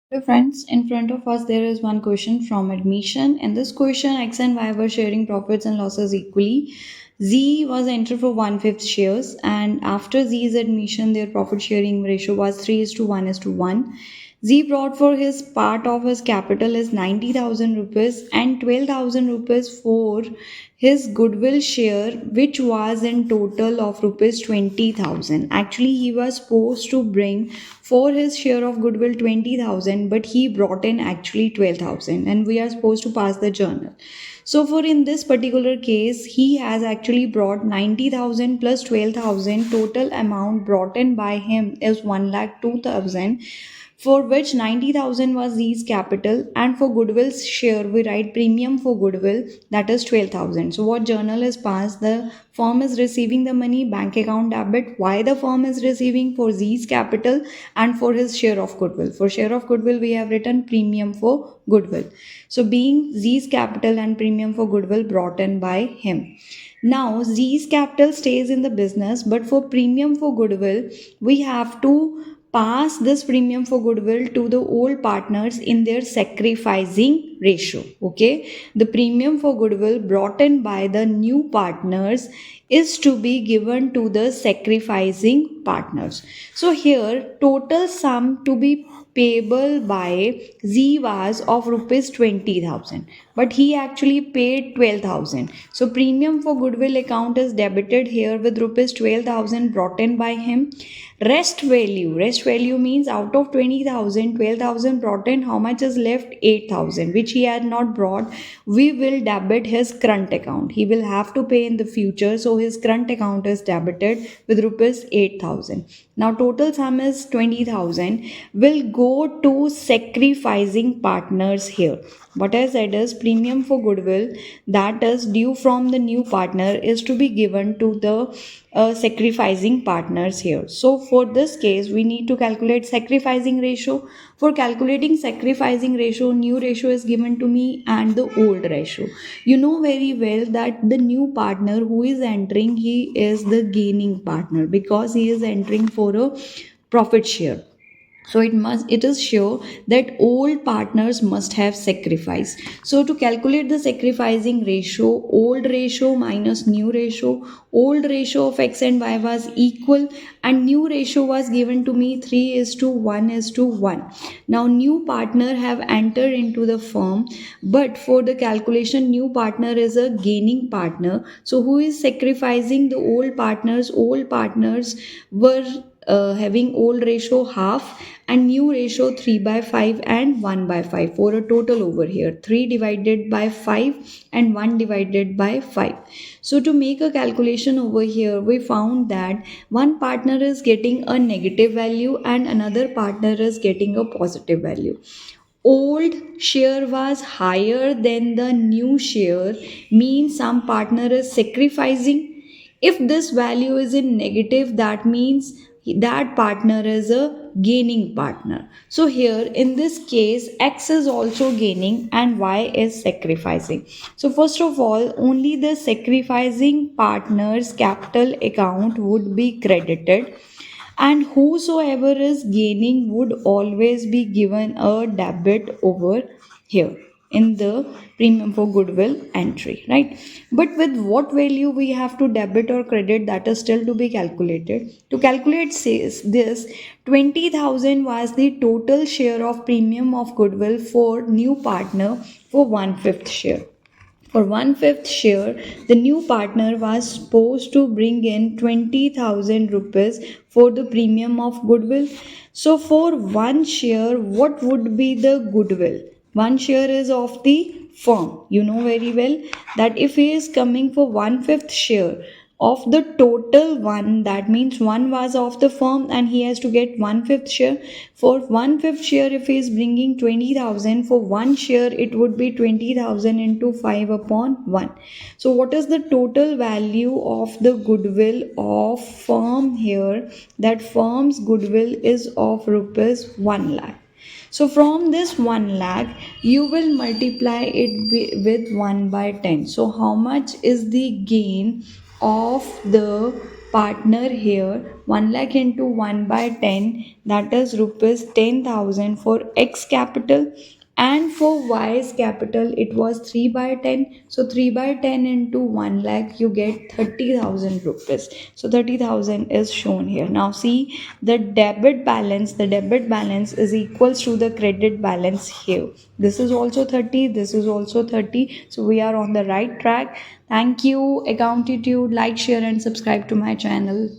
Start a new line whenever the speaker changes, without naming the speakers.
Hello friends, in front of us there is one question from admission. In this question, X and Y were sharing profits and losses equally. Z was entered for one-fifth shares, and after Z's admission, their profit sharing ratio was 3 is to 1 is to 1. Z brought for his part of his capital is 90,000 rupees and 12,000 rupees for his goodwill share, which was in total of rupees 20,000. Actually, he was supposed to bring for his share of goodwill 20,000, but he brought in actually 12,000, and we are supposed to pass the journal. So, for in this particular case, he has actually brought 90,000 plus 12,000. Total amount brought in by him is 1,02,000, for which 90,000 was Z's capital, and for goodwill's share we write premium for goodwill, that is 12,000. So what journal is passed? The firm is receiving the money, bank account debit. Why the firm is receiving? For Z's capital and for his share of goodwill. For share of goodwill we have written premium for goodwill. So being Z's capital and premium for goodwill brought in by him. Now Z's capital stays in the business, but for premium for goodwill we have to pass this premium for goodwill to the old partners in their sacrificing ratio. Okay, the premium for goodwill brought in by the new partners is to be given to the sacrificing partners. So here total sum to be payable by Z was of rupees 20,000, but he actually paid 12,000. So premium for goodwill account is debited here with rupees 12,000 brought in by him. Rest value means out of 20,000, 12,000 brought in, how much is left? 8,000, which he had not brought. We will debit his current account. He will have to pay in the future, so his current account is debited with rupees 8,000. Now total sum is 20,000, will go to sacrificing partners here. What I said is premium for goodwill that is due from the new partner is to be given to the sacrificing partners here. So for this case we need to calculate sacrificing ratio. For calculating sacrificing ratio, new ratio is given to me and the old ratio. You know very well that the new partner who is entering, he is the gaining partner because he is entering for a profit share. So it is sure that old partners must have sacrificed. So to calculate the sacrificing ratio, old ratio minus new ratio, old ratio of X and Y was equal and new ratio was given to me 3 is to 1 is to 1. Now new partner have entered into the firm, but for the calculation new partner is a gaining partner. So who is sacrificing? The old partners. Old partners were having old ratio half and new ratio 3 by 5 and 1 by 5, for a total over here 3 divided by 5 and 1 divided by 5. So to make a calculation over here, we found that one partner is getting a negative value and another partner is getting a positive value. Old share was higher than the new share, means some partner is sacrificing. If this value is in negative, that means that partner is a gaining partner. So here in this case X is also gaining and Y is sacrificing. So first of all, only the sacrificing partner's capital account would be credited, and whosoever is gaining would always be given a debit over here in the premium for goodwill entry, right? But with what value we have to debit or credit, that is still to be calculated. To calculate says this, 20,000 was the total share of premium of goodwill for new partner for one-fifth share. For one-fifth share, the new partner was supposed to bring in 20,000 rupees for the premium of goodwill. So, for one share, what would be the goodwill? One share is of the firm. You know very well that if he is coming for one-fifth share of the total one, that means one was of the firm and he has to get one-fifth share. For one-fifth share, if he is bringing 20,000, for one share it would be 20,000 into 5 upon 1. So what is the total value of the goodwill of firm here? That firm's goodwill is of rupees 1 lakh. So from this 1 lakh, you will multiply it with 1 by 10. So how much is the gain of the partner here 1 lakh into 1 by 10, that is rupees 10,000 for X capital, and for Y's capital it was 3 by 10. So 3 by 10 into 1 lakh, you get 30,000 rupees. So 30,000 is shown here. Now see, the debit balance is equals to the credit balance here. This is also 30, this is also 30. So we are on the right track. Thank you, Accountitude. Like, share, and subscribe to my channel.